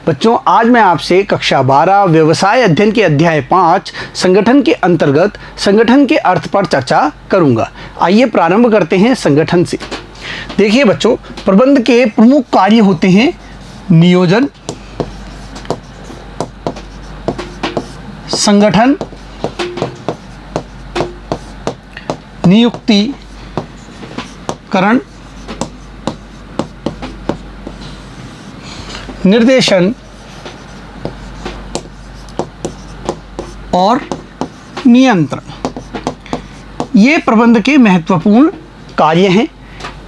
बच्चों, आज मैं आपसे कक्षा 12 व्यवसाय अध्ययन के अध्याय 5 संगठन के अंतर्गत संगठन के अर्थ पर चर्चा करूंगा। आइए प्रारंभ करते हैं संगठन से। देखिए बच्चों, प्रबंध के प्रमुख कार्य होते हैं नियोजन, संगठन, नियुक्तिकरण, निर्देशन और नियंत्रण। ये प्रबंध के महत्वपूर्ण कार्य हैं।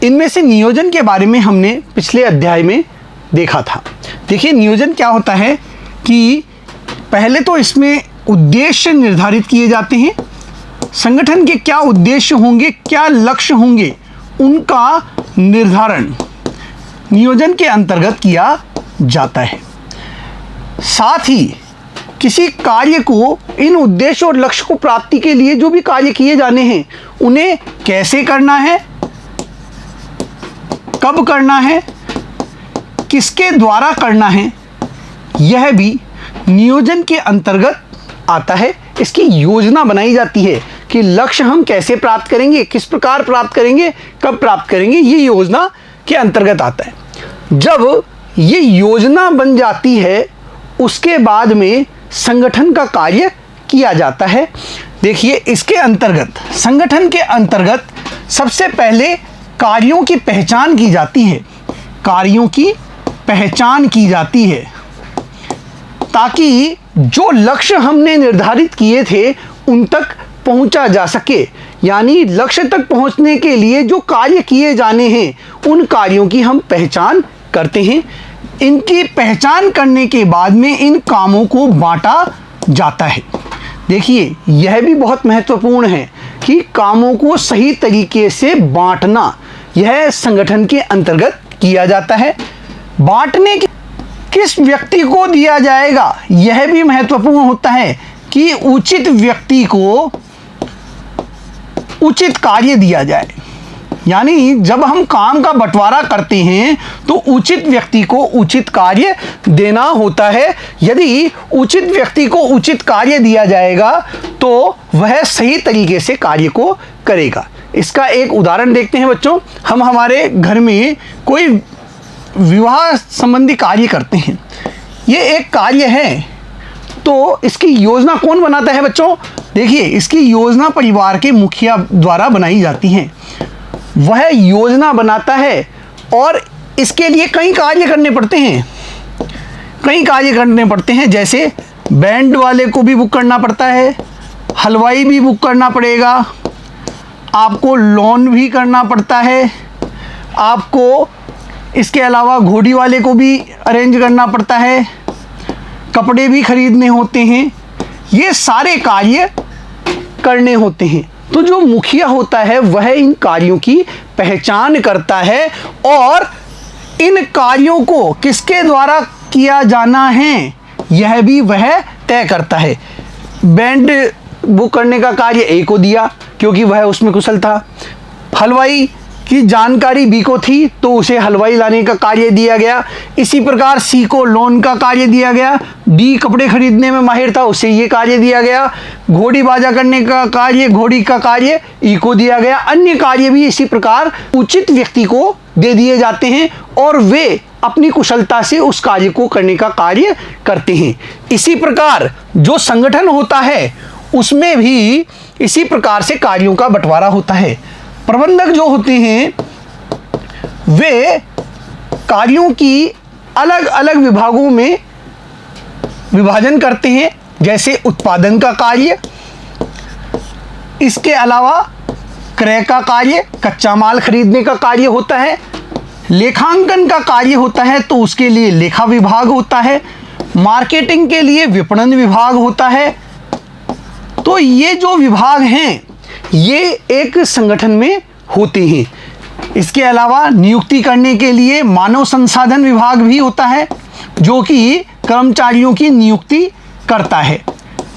इनमें से नियोजन के बारे में हमने पिछले अध्याय में देखा था। देखिए, नियोजन क्या होता है कि पहले तो इसमें उद्देश्य निर्धारित किए जाते हैं। संगठन के क्या उद्देश्य होंगे, क्या लक्ष्य होंगे, उनका निर्धारण नियोजन के अंतर्गत किया जाता है। साथ ही किसी कार्य को, इन उद्देश्य और लक्ष्य को प्राप्ति के लिए जो भी कार्य किए जाने हैं, उन्हें कैसे करना है, कब करना है, किसके द्वारा करना है, यह भी नियोजन के अंतर्गत आता है। इसकी योजना बनाई जाती है कि लक्ष्य हम कैसे प्राप्त करेंगे, किस प्रकार प्राप्त करेंगे, कब प्राप्त करेंगे, ये योजना के अंतर्गत आता है। जब ये योजना बन जाती है, उसके बाद में संगठन का कार्य किया जाता है। देखिए, इसके अंतर्गत, संगठन के अंतर्गत सबसे पहले कार्यों की पहचान की जाती है। कार्यों की पहचान की जाती है ताकि जो लक्ष्य हमने निर्धारित किए थे उन तक पहुंचा जा सके। यानी लक्ष्य तक पहुंचने के लिए जो कार्य किए जाने हैं, उन कार्यों की हम पहचान करते हैं। इनकी पहचान करने के बाद में इन कामों को बांटा जाता है। देखिए, यह भी बहुत महत्वपूर्ण है कि कामों को सही तरीके से बांटना, यह संगठन के अंतर्गत किया जाता है। बांटने की किस व्यक्ति को दिया जाएगा, यह भी महत्वपूर्ण होता है कि उचित व्यक्ति को उचित कार्य दिया जाए। यानी जब हम काम का बंटवारा करते हैं तो उचित व्यक्ति को उचित कार्य देना होता है। यदि उचित व्यक्ति को उचित कार्य दिया जाएगा तो वह सही तरीके से कार्य को करेगा। इसका एक उदाहरण देखते हैं बच्चों। हम हमारे घर में कोई विवाह संबंधी कार्य करते हैं, ये एक कार्य है, तो इसकी योजना कौन बनाता है बच्चों? देखिए, इसकी योजना परिवार के मुखिया द्वारा बनाई जाती है। वह योजना बनाता है और इसके लिए कई कार्य करने पड़ते हैं। जैसे बैंड वाले को भी बुक करना पड़ता है, हलवाई भी बुक करना पड़ेगा, आपको लोन भी करना पड़ता है, आपको इसके अलावा घोड़ी वाले को भी अरेंज करना पड़ता है, कपड़े भी खरीदने होते हैं। ये सारे कार्य करने होते हैं। तो जो मुखिया होता है वह इन कार्यों की पहचान करता है और इन कार्यों को किसके द्वारा किया जाना है, यह भी वह तय करता है। बैंड बुक करने का कार्य ए को दिया क्योंकि वह उसमें कुशल था। हलवाई की जानकारी बी को थी तो उसे हलवाई लाने का कार्य दिया गया। इसी प्रकार सी को लोन का कार्य दिया गया। डी कपड़े खरीदने में माहिर था, उसे ये कार्य दिया गया। घोड़ी बाजा करने का कार्य, घोड़ी का कार्य ई को दिया गया। अन्य कार्य भी इसी प्रकार उचित व्यक्ति को दे दिए जाते हैं और वे अपनी कुशलता से उस कार्य को करने का कार्य करते हैं। इसी प्रकार जो संगठन होता है उसमें भी इसी प्रकार से कार्यों का बंटवारा होता है। प्रबंधक जो होते हैं वे कार्यों की अलग अलग विभागों में विभाजन करते हैं। जैसे उत्पादन का कार्य, इसके अलावा क्रय का कार्य, कच्चा माल खरीदने का कार्य होता है। लेखांकन का कार्य होता है तो उसके लिए लेखा विभाग होता है। मार्केटिंग के लिए विपणन विभाग होता है। तो ये जो विभाग हैं ये एक संगठन में होते हैं। इसके अलावा नियुक्ति करने के लिए मानव संसाधन विभाग भी होता है जो कि कर्मचारियों की नियुक्ति करता है।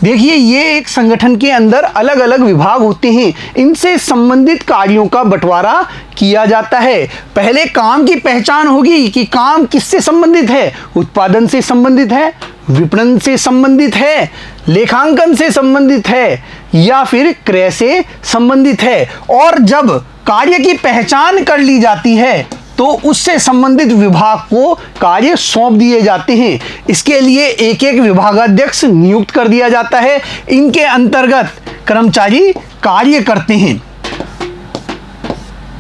देखिए, ये एक संगठन के अंदर अलग अलग विभाग होते हैं, इनसे संबंधित कार्यों का बंटवारा किया जाता है। पहले काम की पहचान होगी कि काम किससे संबंधित है, उत्पादन से संबंधित है, विपणन से संबंधित है, लेखांकन से संबंधित है या फिर क्रय से संबंधित है। और जब कार्य की पहचान कर ली जाती है तो उससे संबंधित विभाग को कार्य सौंप दिए जाते हैं। इसके लिए एक एक विभागाध्यक्ष नियुक्त कर दिया जाता है, इनके अंतर्गत कर्मचारी कार्य करते हैं।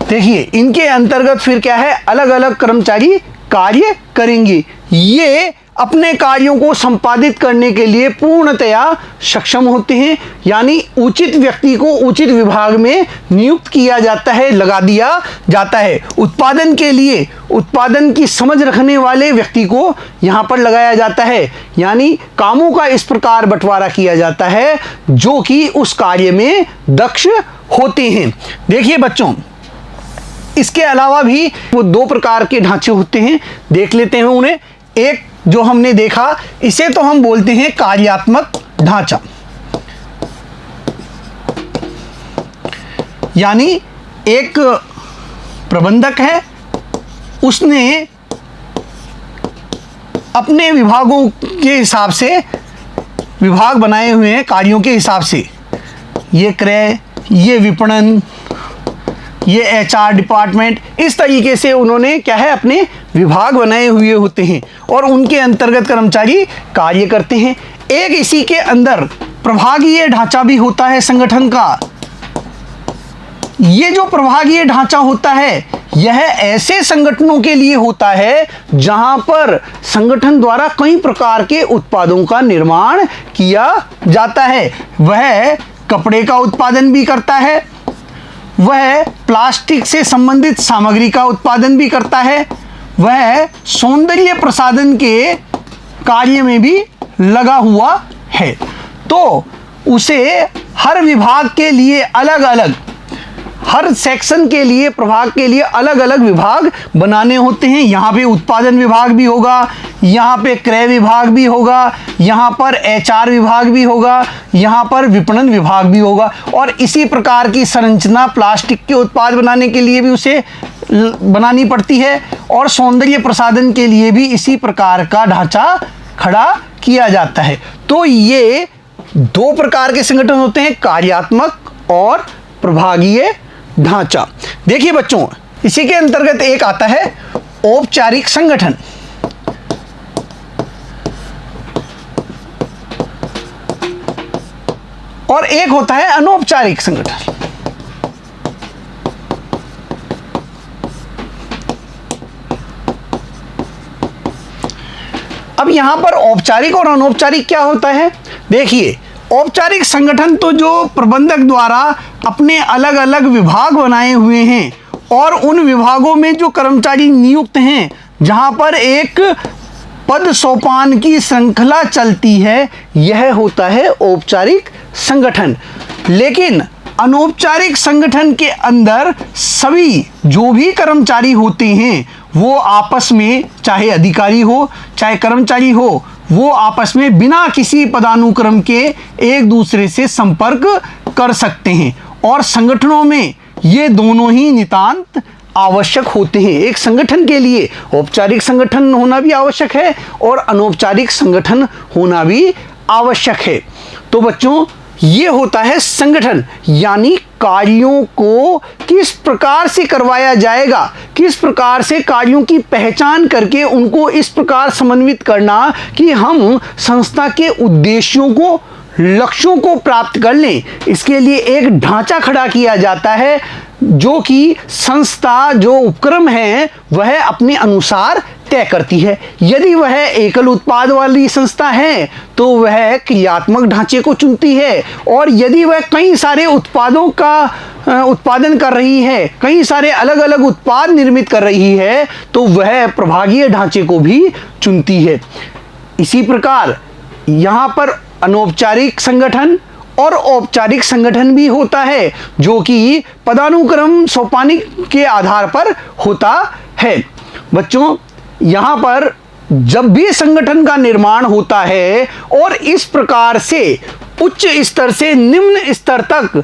देखिए, इनके अंतर्गत फिर क्या है, अलग अलग कर्मचारी कार्य करेंगे। ये अपने कार्यों को संपादित करने के लिए पूर्णतया सक्षम होते हैं, यानी उचित व्यक्ति को उचित विभाग में नियुक्त किया जाता है, लगा दिया जाता है। उत्पादन के लिए उत्पादन की समझ रखने वाले व्यक्ति को यहाँ पर लगाया जाता है, यानी कामों का इस प्रकार बंटवारा किया जाता है जो कि उस कार्य में दक्ष होते हैं। देखिए बच्चों, इसके अलावा भी वो दो प्रकार के ढांचे होते हैं, देख लेते हैं उन्हें। एक जो हमने देखा, इसे तो हम बोलते हैं कार्यात्मक ढांचा, यानी एक प्रबंधक है, उसने अपने विभागों के हिसाब से विभाग बनाए हुए हैं, कार्यों के हिसाब से, ये क्रय, ये विपणन, ये एचआर डिपार्टमेंट, इस तरीके से उन्होंने क्या है अपने विभाग बनाए हुए होते हैं और उनके अंतर्गत कर्मचारी कार्य करते हैं। एक इसी के अंदर प्रभागीय ढांचा भी होता है संगठन का। ये जो प्रभागीय ढांचा होता है, यह ऐसे संगठनों के लिए होता है जहां पर संगठन द्वारा कई प्रकार के उत्पादों का निर्माण किया जाता है। वह कपड़े का उत्पादन भी करता है, वह प्लास्टिक से संबंधित सामग्री का उत्पादन भी करता है, वह सौंदर्य प्रसाधन के कार्य में भी लगा हुआ है। तो उसे हर विभाग के लिए अलग अलग, हर सेक्शन के लिए, प्रभाग के लिए अलग अलग विभाग बनाने होते हैं। यहाँ पे उत्पादन विभाग भी होगा, यहाँ पे क्रय विभाग भी होगा, यहाँ पर एचआर विभाग भी होगा, यहाँ पर विपणन विभाग भी होगा। और इसी प्रकार की संरचना प्लास्टिक के उत्पाद बनाने के लिए भी उसे बनानी पड़ती है और सौंदर्य प्रसाधन के लिए भी इसी प्रकार का ढांचा खड़ा किया जाता है। तो ये दो प्रकार के संगठन होते हैं, कार्यात्मक और प्रभागीय ढांचा। देखिए बच्चों, इसी के अंतर्गत एक आता है औपचारिक संगठन। और एक होता है अनौपचारिक संगठन। अब यहां पर औपचारिक और अनौपचारिक क्या होता है? देखिए, औपचारिक संगठन तो जो प्रबंधक द्वारा अपने अलग अलग विभाग बनाए हुए हैं और उन विभागों में जो कर्मचारी नियुक्त हैं, जहां पर एक पद सोपान की श्रृंखला चलती है, यह होता है औपचारिक संगठन। लेकिन अनौपचारिक संगठन के अंदर सभी जो भी कर्मचारी होते हैं वो आपस में, चाहे अधिकारी हो चाहे कर्मचारी हो, वो आपस में बिना किसी पदानुक्रम के एक दूसरे से संपर्क कर सकते हैं। और संगठनों में ये दोनों ही नितांत आवश्यक होते हैं। एक संगठन के लिए औपचारिक संगठन होना भी आवश्यक है और अनौपचारिक संगठन होना भी आवश्यक है। तो बच्चों, ये होता है संगठन, यानी कार्यों को किस प्रकार से करवाया जाएगा, किस प्रकार से कार्यों की पहचान करके उनको इस प्रकार समन्वित करना कि हम संस्था के उद्देश्यों को, लक्ष्यों को प्राप्त कर लें। इसके लिए एक ढांचा खड़ा किया जाता है जो कि संस्था जो उपक्रम है वह अपने अनुसार तय करती है। यदि वह एकल उत्पाद वाली संस्था है तो वह क्रियात्मक ढांचे को चुनती है, और यदि वह कई सारे उत्पादों का उत्पादन कर रही है, कई सारे अलग अलग उत्पाद निर्मित कर रही है, तो वह प्रभागीय ढांचे को भी चुनती है। इसी प्रकार यहाँ पर अनौपचारिक संगठन और औपचारिक संगठन भी होता है जो कि पदानुक्रम सोपानिक के आधार पर होता है। बच्चों, यहाँ पर जब भी संगठन का निर्माण होता है और इस प्रकार से उच्च स्तर से निम्न स्तर तक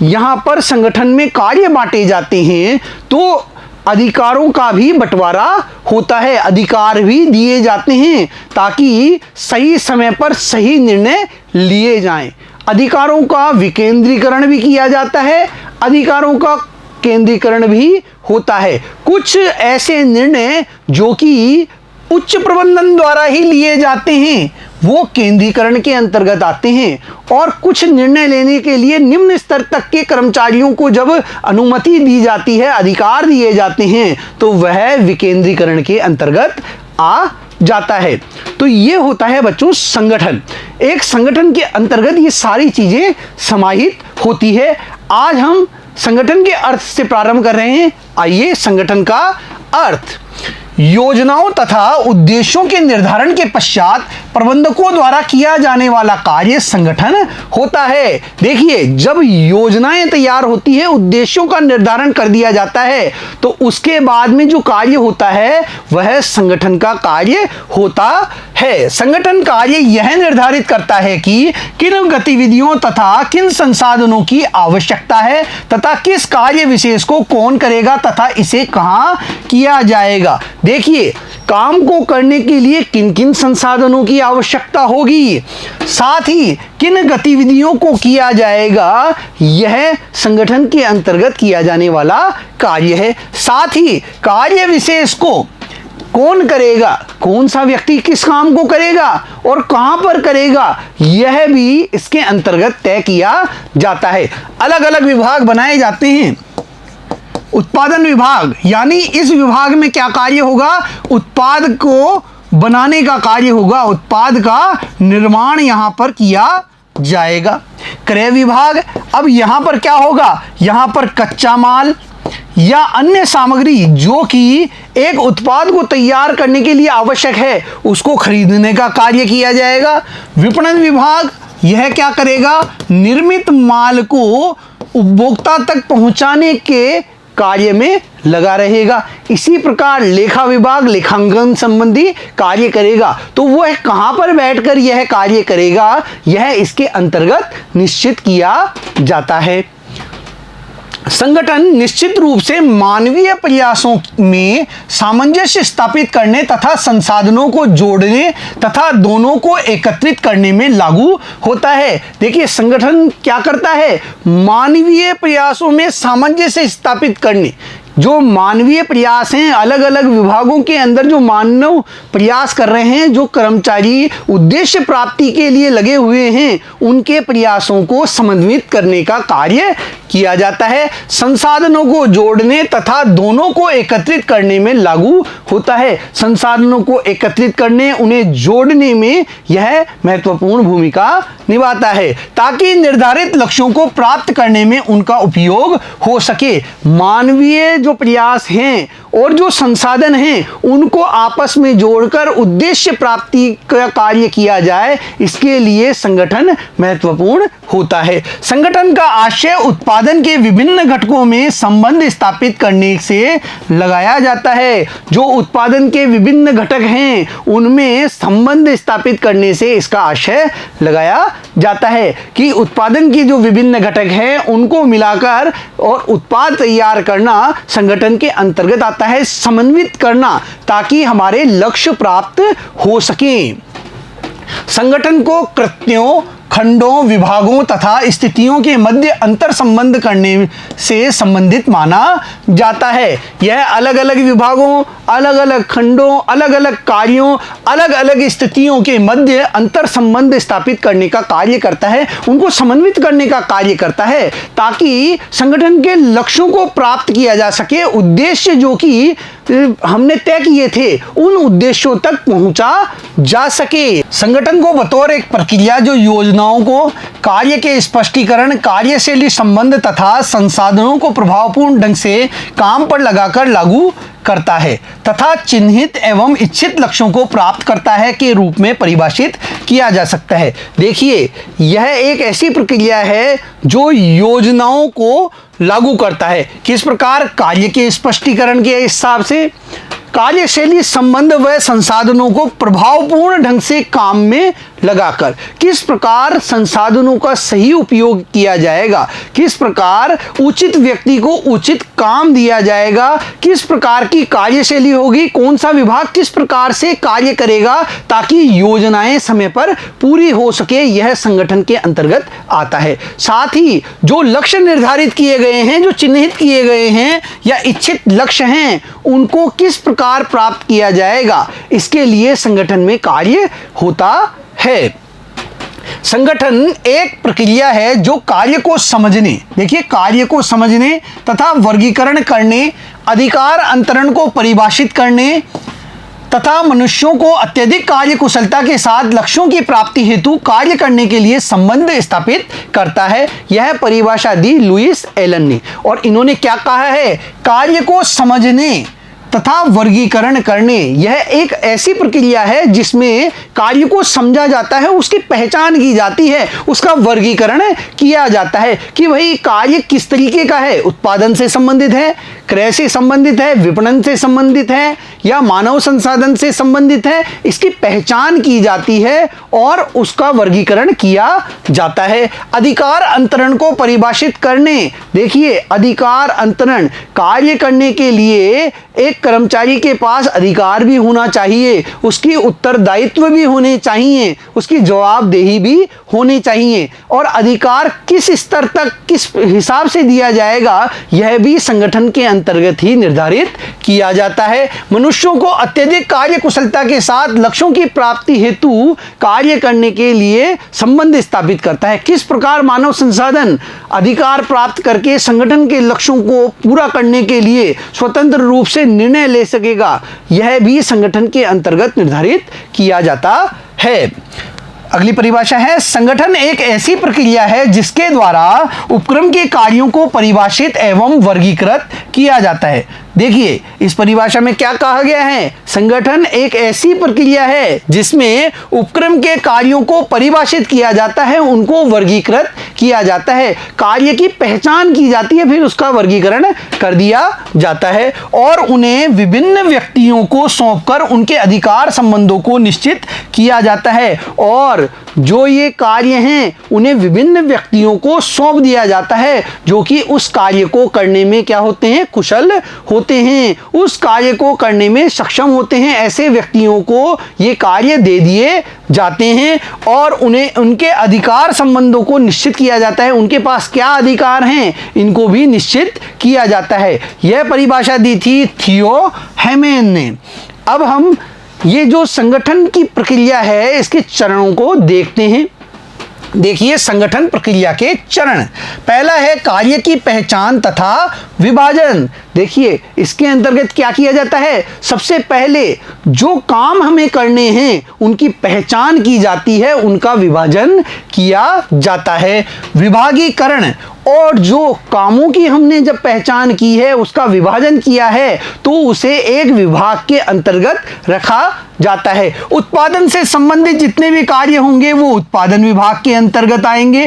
यहाँ पर संगठन में कार्य बांटे जाते हैं, तो अधिकारों का भी बंटवारा होता है, अधिकार भी दिए जाते हैं ताकि सही समय पर सही निर्णय लिए जाएं। अधिकारों का विकेंद्रीकरण भी किया जाता है, अधिकारों का केंद्रीकरण भी होता है। कुछ ऐसे निर्णय जो कि उच्च प्रबंधन द्वारा ही लिए जाते हैं वो केंद्रीकरण के अंतर्गत आते हैं, और कुछ निर्णय लेने के लिए निम्न स्तर तक के कर्मचारियों को जब अनुमति दी जाती है, अधिकार दिए जाते हैं, तो वह विकेंद्रीकरण के अंतर्गत आ जाता है। तो ये होता है बच्चों संगठन। एक संगठन के अंतर्गत ये सारी चीजें समाहित होती है। आज हम संगठन के अर्थ से प्रारंभ कर रहे हैं। आइए, संगठन का अर्थ। योजनाओं तथा उद्देश्यों के निर्धारण के पश्चात प्रबंधकों द्वारा किया जाने वाला कार्य संगठन होता है। देखिए, जब योजनाएं तैयार होती है, उद्देश्यों का निर्धारण कर दिया जाता है, तो उसके बाद में जो कार्य होता है वह संगठन का कार्य होता है। संगठन कार्य यह निर्धारित करता है कि किन गतिविधियों तथा किन संसाधनों की आवश्यकता है तथा किस कार्य विशेष को कौन करेगा तथा इसे कहां किया जाएगा। देखिए, काम को करने के लिए किन किन संसाधनों की आवश्यकता होगी, साथ ही किन गतिविधियों को किया जाएगा, यह संगठन के अंतर्गत किया जाने वाला कार्य है। साथ ही कार्य विशेष को कौन करेगा, कौन सा व्यक्ति किस काम को करेगा और कहां पर करेगा, यह भी इसके अंतर्गत तय किया जाता है। अलग अलग विभाग बनाए जाते हैं। उत्पादन विभाग, यानी इस विभाग में क्या कार्य होगा, उत्पाद को बनाने का कार्य होगा, उत्पाद का निर्माण यहां पर किया जाएगा। क्रय विभाग, अब यहां पर क्या होगा, यहां पर कच्चा माल या अन्य सामग्री जो कि एक उत्पाद को तैयार करने के लिए आवश्यक है, उसको खरीदने का कार्य किया जाएगा। विपणन विभाग, यह क्या करेगा, निर्मित माल को उपभोक्ता तक पहुंचाने के कार्य में लगा रहेगा। इसी प्रकार लेखा विभाग लेखांकन संबंधी कार्य करेगा। तो वह कहां पर बैठकर यह कार्य करेगा, यह इसके अंतर्गत निश्चित किया जाता है। संगठन निश्चित रूप से मानवीय प्रयासों में सामंजस्य स्थापित करने तथा संसाधनों को जोड़ने तथा दोनों को एकत्रित करने में लागू होता है। देखिए, संगठन क्या करता है, मानवीय प्रयासों में सामंजस्य स्थापित करने, जो मानवीय प्रयास हैं, अलग अलग विभागों के अंदर जो मानव प्रयास कर रहे हैं, जो कर्मचारी उद्देश्य प्राप्ति के लिए लगे हुए हैं, उनके प्रयासों को समन्वित करने का कार्य किया जाता है। संसाधनों को जोड़ने तथा दोनों को एकत्रित करने में लागू होता है। संसाधनों को एकत्रित करने, उन्हें जोड़ने में यह महत्वपूर्ण भूमिका निभाता है ताकि निर्धारित लक्ष्यों को प्राप्त करने में उनका उपयोग हो सके। मानवीय जो प्रयास हैं और जो संसाधन हैं, उनको आपस में जोड़कर उद्देश्य प्राप्ति का कार्य किया जाए, इसके लिए संगठन महत्वपूर्ण होता है। संगठन का आशय उत्पादन के विभिन्न घटकों में संबंध स्थापित करने से लगाया जाता है। जो उत्पादन के विभिन्न घटक हैं, उनमें संबंध स्थापित करने से इसका आशय लगाया जाता है कि उत्पादन की जो विभिन्न घटक हैं, उनको मिलाकर और उत्पाद तैयार करना संगठन के अंतर्गत आता है, समन्वित करना, ताकि हमारे लक्ष्य प्राप्त हो सके। संगठन को कृत्यों, खंडों, विभागों तथा स्थितियों के मध्य अंतर संबंध करने से संबंधित माना जाता है। यह अलग अलग विभागों, अलग अलग खंडों, अलग अलग कार्यों, अलग अलग स्थितियों के मध्य अंतर संबंध स्थापित करने का कार्य करता है, उनको समन्वित करने का कार्य करता है, ताकि संगठन के लक्ष्यों को प्राप्त किया जा सके। उद्देश्य जो कि हमने तय किए थे, उन उद्देश्यों तक पहुंचा जा सके। संगठन को बतौर एक प्रक्रिया जो योजनाओं को, कार्य के स्पष्टीकरण, कार्यशैली संबंध तथा संसाधनों को प्रभावपूर्ण ढंग से काम पर लगाकर लागू करता है तथा चिन्हित एवं इच्छित लक्ष्यों को प्राप्त करता है के रूप में परिभाषित किया जा सकता है। देखिए, यह एक ऐसी प्रक्रिया है जो योजनाओं को लागू करता है। किस प्रकार, कार्य के स्पष्टीकरण के हिसाब से, कार्यशैली संबंध व संसाधनों को प्रभावपूर्ण ढंग से काम में लगाकर, किस प्रकार संसाधनों का सही उपयोग किया जाएगा, किस प्रकार उचित व्यक्ति को उचित काम दिया जाएगा, किस प्रकार की कार्यशैली होगी, कौन सा विभाग किस प्रकार से कार्य करेगा ताकि योजनाएं समय पर पूरी हो सके, यह संगठन के अंतर्गत आता है। साथ ही जो लक्ष्य निर्धारित किए गए हैं, जो चिन्हित किए गए हैं या इच्छित लक्ष्य हैं, उनको किस प्रकार प्राप्त किया जाएगा, इसके लिए संगठन में कार्य होता है। संगठन एक प्रक्रिया है जो कार्य को समझने, देखिए कार्य को समझने तथा वर्गीकरण करने, अधिकार अंतरण को परिभाषित करने तथा मनुष्यों को अत्यधिक कार्य कुशलता के साथ लक्ष्यों की प्राप्ति हेतु कार्य करने के लिए संबंध स्थापित करता है। यह परिभाषा दी लुईस एलन ने, और इन्होंने क्या कहा है, कार्य को समझने तथा वर्गीकरण करने, यह एक ऐसी प्रक्रिया है जिसमें कार्य को समझा जाता है, उसकी पहचान की जाती है, उसका वर्गीकरण किया जाता है कि भाई कार्य किस तरीके का है, उत्पादन से संबंधित है, क्रय से संबंधित है, विपणन से संबंधित है या मानव संसाधन से संबंधित है, इसकी पहचान की जाती है और उसका वर्गीकरण किया जाता है। अधिकार अंतरण को परिभाषित करने, देखिए अधिकार अंतरण, कार्य करने के लिए एक कर्मचारी के पास अधिकार भी होना चाहिए, उसकी उत्तरदायित्व भी होने चाहिए, उसकी जवाबदेही भी होनी चाहिए, और अधिकार किस स्तर तक किस हिसाब से दिया जाएगा यह भी संगठन के अंतर्गत ही निर्धारित किया जाता है। मनुष्यों को अत्यधिक कार्य कुशलता के साथ लक्ष्यों की प्राप्ति हेतु कार्य करने के लिए संबंध स्थापित करता है। किस प्रकार मानव संसाधन अधिकार प्राप्त करके संगठन के लक्ष्यों को पूरा करने के लिए स्वतंत्र रूप से निर्णय ले सकेगा, यह भी संगठन के अंतर्गत निर्धारित किया जाता है। अगली परिभाषा है, संगठन एक ऐसी प्रक्रिया है जिसके द्वारा उपक्रम के कार्यों को परिभाषित एवं वर्गीकृत किया जाता है। देखिए इस परिभाषा में क्या कहा गया है, संगठन एक ऐसी प्रक्रिया है जिसमें उपक्रम के कार्यों को परिभाषित किया जाता है, उनको वर्गीकृत किया जाता है, कार्य की पहचान की जाती है, फिर उसका वर्गीकरण कर दिया जाता है और उन्हें विभिन्न व्यक्तियों को सौंपकर उनके अधिकार संबंधों को निश्चित किया जाता है, और जो ये कार्य हैं उन्हें विभिन्न व्यक्तियों को सौंप दिया जाता है जो कि उस कार्य को करने में क्या होते हैं, कुशल होते हैं, उस कार्य को करने में सक्षम होते हैं। ऐसे व्यक्तियों को ये कार्य दे दिए जाते हैं और उन्हें उनके अधिकार संबंधों को निश्चित किया जाता है, उनके पास क्या अधिकार हैं इनको भी निश्चित किया जाता है। यह परिभाषा दी थी थियो हेमन ने। अब हम ये जो संगठन की प्रक्रिया है इसके चरणों को देखते हैं। देखिए संगठन प्रक्रिया के चरण, पहला है कार्य की पहचान तथा विभाजन। देखिए इसके अंतर्गत क्या किया जाता है, सबसे पहले जो काम हमें करने हैं उनकी पहचान की जाती है, उनका विभाजन किया जाता है। विभागीकरण, और जो कामों की हमने जब पहचान की है उसका विभाजन किया है तो उसे एक विभाग के अंतर्गत रखा जाता है। उत्पादन से संबंधित जितने भी कार्य होंगे वो उत्पादन विभाग के अंतर्गत आएंगे।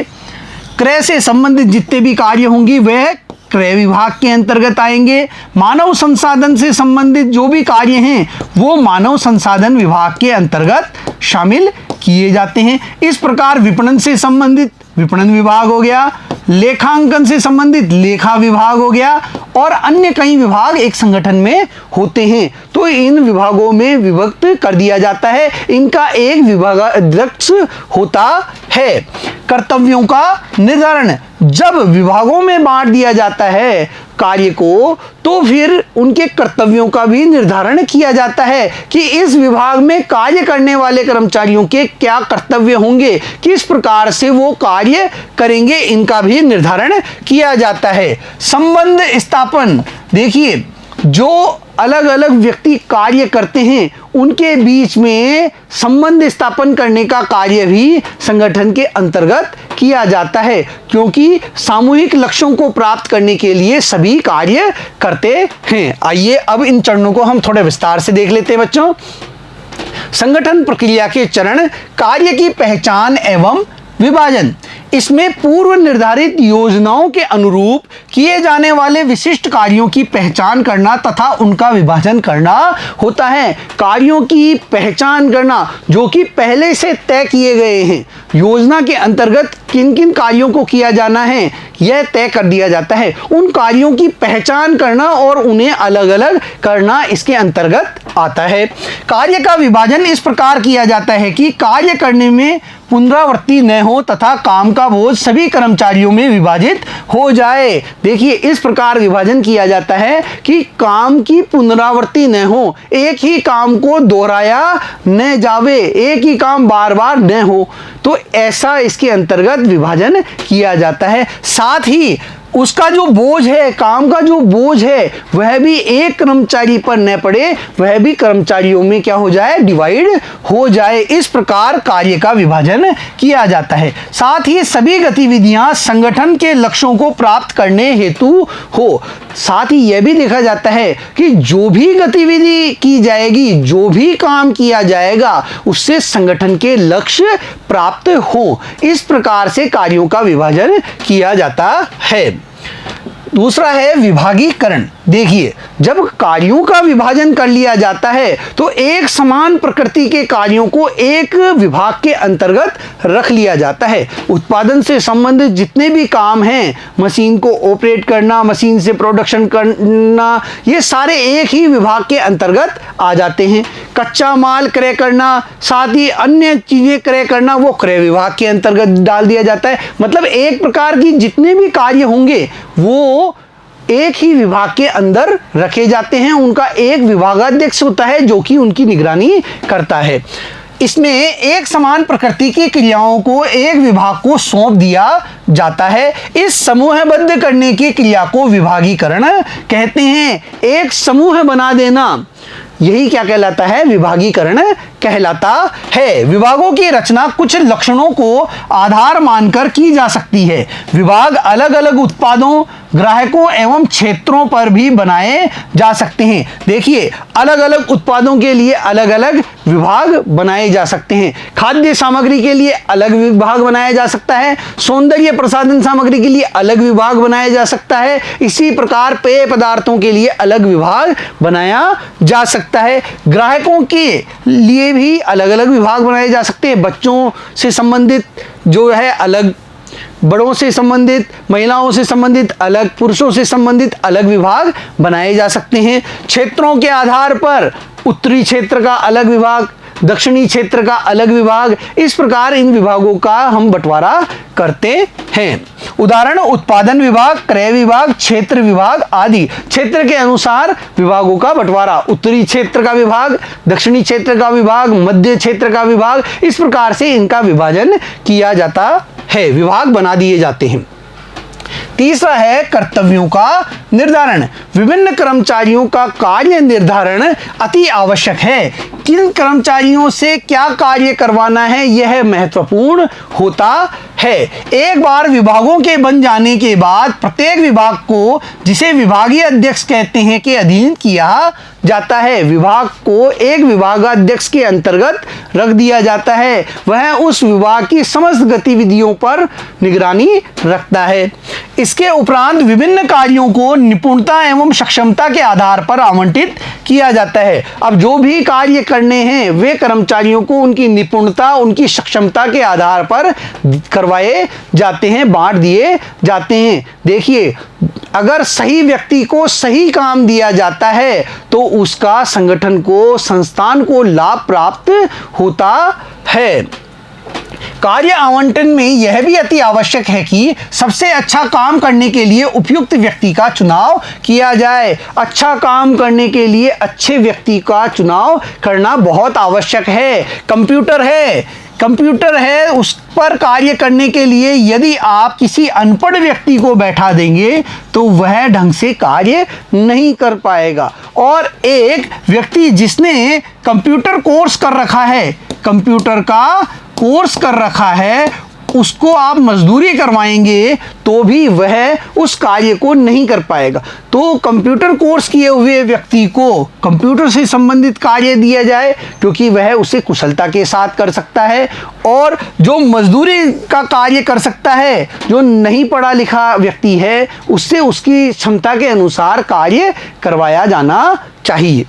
क्रय से संबंधित जितने भी कार्य होंगे वह क्रय विभाग के अंतर्गत आएंगे। मानव संसाधन से संबंधित जो भी कार्य हैं वो मानव संसाधन विभाग के अंतर्गत शामिल किए जाते हैं। इस प्रकार विपणन से संबंधित विपणन विभाग हो गया, लेखांकन से संबंधित लेखा विभाग हो गया, और अन्य कई विभाग एक संगठन में होते हैं तो इन विभागों में विभक्त कर दिया जाता है। इनका एक विभागाध्यक्ष होता है। कर्तव्यों का निर्धारण, जब विभागों में बांट दिया जाता है कार्य को तो फिर उनके कर्तव्यों का भी निर्धारण किया जाता है कि इस विभाग में कार्य करने वाले कर्मचारियों के क्या कर्तव्य होंगे, किस प्रकार से वो कार्य करेंगे, इनका भी निर्धारण किया जाता है। संबंध स्थापन, देखिए जो अलग अलग व्यक्ति कार्य करते हैं उनके बीच में संबंध स्थापन करने का कार्य भी संगठन के अंतर्गत किया जाता है, क्योंकि सामूहिक लक्ष्यों को प्राप्त करने के लिए सभी कार्य करते हैं। आइए अब इन चरणों को हम थोड़े विस्तार से देख लेते हैं बच्चों। संगठन प्रक्रिया के चरण, कार्य की पहचान एवं विभाजन। इसमें पूर्व निर्धारित योजनाओं के अनुरूप किए जाने वाले विशिष्ट कार्यों की पहचान करना तथा उनका विभाजन करना होता है। कार्यों की पहचान करना जो कि पहले से तय किए गए हैं, योजना के अंतर्गत किन किन कार्यों को किया जाना है यह तय कर दिया जाता है। उन कार्यों की पहचान करना और उन्हें अलग अलग करना इसके अंतर्गत आता है। कार्य का विभाजन इस प्रकार किया जाता है कि कार्य करने में पुनरावृत्ति न हो तथा काम का बोझ सभी कर्मचारियों में विभाजित हो जाए। देखिए, इस प्रकार विभाजन किया जाता है कि काम की पुनरावृत्ति न हो, एक ही काम को दोहराया न जावे, एक ही काम बार बार न हो, तो ऐसा इसके अंतर्गत विभाजन किया जाता है। साथ ही उसका जो बोझ है, काम का जो बोझ है, वह भी एक कर्मचारी पर न पड़े, वह भी कर्मचारियों में क्या हो जाए, डिवाइड हो जाए। इस प्रकार कार्य का विभाजन किया जाता है। साथ ही सभी गतिविधियां संगठन के लक्ष्यों को प्राप्त करने हेतु हो। साथ ही यह भी देखा जाता है कि जो भी गतिविधि की जाएगी, जो भी काम किया जाएगा, उससे संगठन के लक्ष्य प्राप्त हो। इस प्रकार से कार्यों का विभाजन किया जाता है। दूसरा है विभागीकरण। देखिए, जब कार्यों का विभाजन कर लिया जाता है तो एक समान प्रकृति के कार्यों को एक विभाग के अंतर्गत रख लिया जाता है। उत्पादन से संबंधित जितने भी काम हैं, मशीन को ऑपरेट करना, मशीन से प्रोडक्शन करना, ये सारे एक ही विभाग के अंतर्गत आ जाते हैं। कच्चा माल क्रय करना, साथ ही अन्य चीजें क्रय करना, वो क्रय विभाग के अंतर्गत डाल दिया जाता है। मतलब एक प्रकार की जितने भी कार्य होंगे वो एक ही विभाग के अंदर रखे जाते हैं। उनका एक विभागाध्यक्ष होता है जो कि उनकी निगरानी करता है। इसमें एक समान प्रकृति की क्रियाओं को एक विभाग को सौंप दिया जाता है। इस समूहबद्ध करने की क्रिया को विभागीकरण कहते हैं। एक समूह बना देना, यही क्या कहलाता है, विभागीकरण कहलाता है। विभागों की रचना कुछ लक्षणों को आधार मानकर की जा सकती है। विभाग अलग अलग उत्पादों, ग्राहकों एवं क्षेत्रों पर भी बनाए जा सकते हैं। देखिए, अलग अलग उत्पादों के लिए अलग अलग विभाग बनाए जा सकते हैं। खाद्य सामग्री के लिए अलग विभाग बनाया जा सकता है, सौंदर्य प्रसाधन सामग्री के लिए अलग विभाग बनाया जा सकता है। इसी प्रकार पेय पदार्थों के लिए अलग विभाग बनाया जा सकता है। ग्राहकों के लिए भी अलग अलग विभाग बनाए जा सकते हैं। बच्चों से संबंधित जो है अलग, बड़ों से संबंधित, महिलाओं से संबंधित अलग, पुरुषों से संबंधित अलग विभाग बनाए जा सकते हैं। क्षेत्रों के आधार पर उत्तरी क्षेत्र का अलग विभाग, दक्षिणी क्षेत्र का अलग विभाग, इस प्रकार इन विभागों का हम बंटवारा करते हैं। उदाहरण उत्पादन विभाग, क्रय विभाग, क्षेत्र विभाग आदि। क्षेत्र के अनुसार विभागों का बंटवारा, उत्तरी क्षेत्र का विभाग, दक्षिणी क्षेत्र का विभाग, मध्य क्षेत्र का विभाग, इस प्रकार से इनका विभाजन किया जाता है, विभाग बना दिए जाते हैं। तीसरा है कर्तव्यों का निर्धारण। विभिन्न कर्मचारियों का कार्य निर्धारण अति आवश्यक है। किन कर्मचारियों से क्या कार्य करवाना है यह महत्वपूर्ण होता है। एक बार विभागों के बन जाने के बाद प्रत्येक विभाग को, जिसे विभागीय अध्यक्ष कहते हैं, के अधीन किया जाता है। विभाग को एक विभागाध्यक्ष के अंतर्गत रख दिया जाता है। वह उस विभाग की समस्त गतिविधियों पर निगरानी रखता है। इसके उपरांत विभिन्न कार्यों को निपुणता एवं सक्षमता के आधार पर आवंटित किया जाता है। अब जो भी कार्य करने हैं वे कर्मचारियों को उनकी निपुणता, उनकी सक्षमता के आधार पर करवाए जाते हैं, बांट दिए जाते हैं। देखिए, अगर सही व्यक्ति को सही काम दिया जाता है तो उसका संगठन को, संस्थान को लाभ प्राप्त होता है। कार्य आवंटन में यह भी अति आवश्यक है कि सबसे अच्छा काम करने के लिए उपयुक्त व्यक्ति का चुनाव किया जाए। अच्छा काम करने के लिए अच्छे व्यक्ति का चुनाव करना बहुत आवश्यक है। कंप्यूटर है, उस पर कार्य करने के लिए यदि आप किसी अनपढ़ व्यक्ति को बैठा देंगे तो वह ढंग से कार्य नहीं कर पाएगा। और एक व्यक्ति जिसने कंप्यूटर कोर्स कर रखा है, कंप्यूटर का कोर्स कर रखा है, उसको आप मजदूरी करवाएंगे तो भी वह उस कार्य को नहीं कर पाएगा। तो कंप्यूटर कोर्स किए हुए व्यक्ति को कंप्यूटर से संबंधित कार्य दिया जाए क्योंकि वह उसे कुशलता के साथ कर सकता है, और जो मजदूरी का कार्य कर सकता है, जो नहीं पढ़ा लिखा व्यक्ति है, उससे उसकी क्षमता के अनुसार कार्य करवाया जाना चाहिए।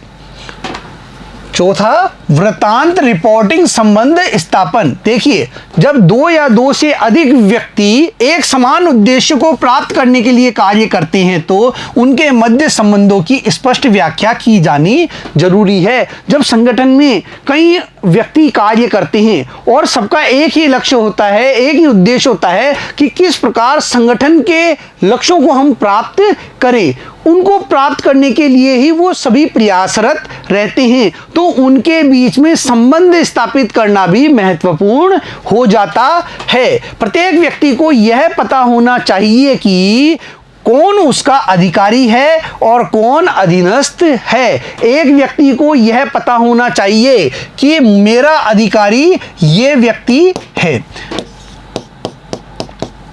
चौथा, वृत्तांत रिपोर्टिंग संबंध स्थापन। देखिए, जब दो या दो से अधिक व्यक्ति एक समान उद्देश्य को प्राप्त करने के लिए कार्य करते हैं तो उनके मध्य संबंधों की स्पष्ट व्याख्या की जानी जरूरी है। जब संगठन में कई व्यक्ति कार्य करते हैं और सबका एक ही लक्ष्य होता है, एक ही उद्देश्य होता है कि किस प्रकार संगठन के लक्ष्यों को हम प्राप्त करें, उनको प्राप्त करने के लिए ही वो सभी प्रयासरत रहते हैं, तो उनके बीच में संबंध स्थापित करना भी महत्वपूर्ण हो जाता है। प्रत्येक व्यक्ति को यह पता होना चाहिए कि कौन उसका अधिकारी है और कौन अधीनस्थ है। एक व्यक्ति को यह पता होना चाहिए कि मेरा अधिकारी ये व्यक्ति है।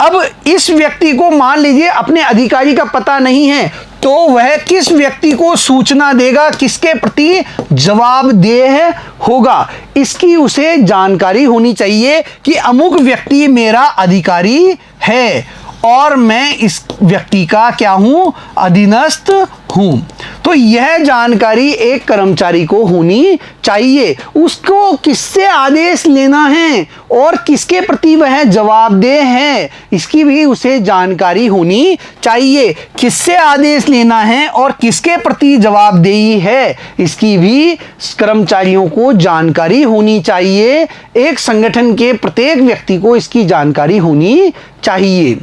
अब इस व्यक्ति को मान लीजिए अपने अधिकारी का पता नहीं है, तो वह किस व्यक्ति को सूचना देगा, किसके प्रति जवाबदेह होगा, इसकी उसे जानकारी होनी चाहिए कि अमुक व्यक्ति मेरा अधिकारी है और मैं इस व्यक्ति का क्या हूं, अधीनस्थ हूं। तो यह जानकारी एक कर्मचारी को होनी चाहिए। उसको किससे आदेश लेना है और किसके प्रति वह जवाबदेह है, इसकी भी उसे जानकारी होनी चाहिए। किससे आदेश लेना है और किसके प्रति जवाबदेही है, इसकी भी कर्मचारियों को जानकारी होनी चाहिए। एक संगठन के प्रत्येक व्यक्ति को इसकी जानकारी होनी चाहिए।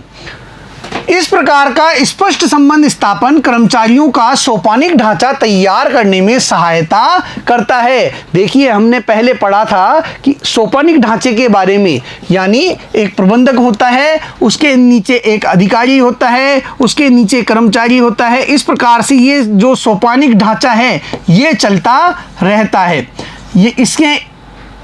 इस प्रकार का स्पष्ट संबंध स्थापन कर्मचारियों का सोपानिक ढांचा तैयार करने में सहायता करता है। देखिए, हमने पहले पढ़ा था कि सोपानिक ढांचे के बारे में, यानी एक प्रबंधक होता है, उसके नीचे एक अधिकारी होता है, उसके नीचे कर्मचारी होता है। इस प्रकार से ये जो सोपानिक ढांचा है ये चलता रहता है। ये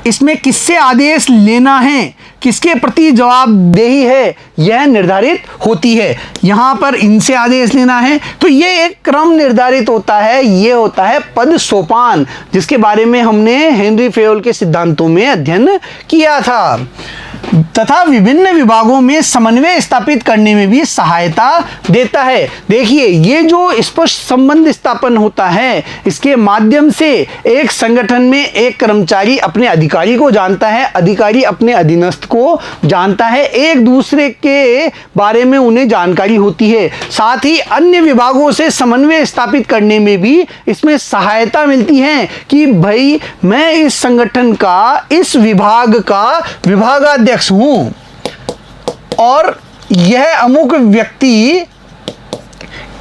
इसमें किससे आदेश लेना है, किसके प्रति जवाबदेही है, यह निर्धारित होती है। यहाँ पर इनसे आदेश लेना है तो ये एक क्रम निर्धारित होता है, ये होता है पद सोपान, जिसके बारे में हमने हेनरी फेयोल के सिद्धांतों में अध्ययन किया था। तथा विभिन्न विभागों में समन्वय स्थापित करने में भी सहायता देता है। देखिए, ये जो स्पष्ट संबंध स्थापन होता है, इसके माध्यम से एक संगठन में एक कर्मचारी अपने अधिकारी को जानता है, अधिकारी अपने अधीनस्थ को जानता है, एक दूसरे के बारे में उन्हें जानकारी होती है। साथ ही अन्य विभागों से समन्वय स्थापित करने में भी इसमें सहायता मिलती है कि भाई मैं इस संगठन का, इस विभाग का विभागाध्यक्ष हूं और यह अमुक व्यक्ति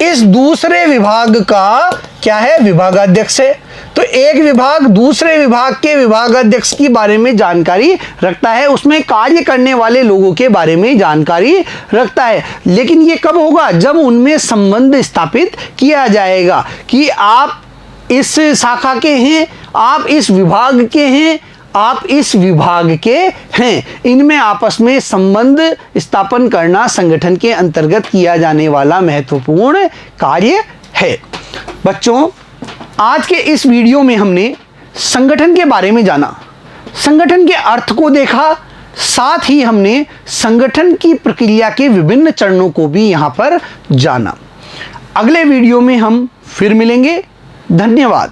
इस दूसरे विभाग का क्या है, विभागाध्यक्ष है। तो एक विभाग दूसरे विभाग के विभागाध्यक्ष के बारे में जानकारी रखता है, उसमें कार्य करने वाले लोगों के बारे में जानकारी रखता है। लेकिन ये कब होगा, जब उनमें संबंध स्थापित किया जाएगा कि आप इस शाखा के हैं, आप इस विभाग के हैं, आप इस विभाग के हैं। इनमें आपस में संबंध स्थापन करना संगठन के अंतर्गत किया जाने वाला महत्वपूर्ण कार्य है। बच्चों, आज के इस वीडियो में हमने संगठन के बारे में जाना, संगठन के अर्थ को देखा, साथ ही हमने संगठन की प्रक्रिया के विभिन्न चरणों को भी यहां पर जाना। अगले वीडियो में हम फिर मिलेंगे। धन्यवाद।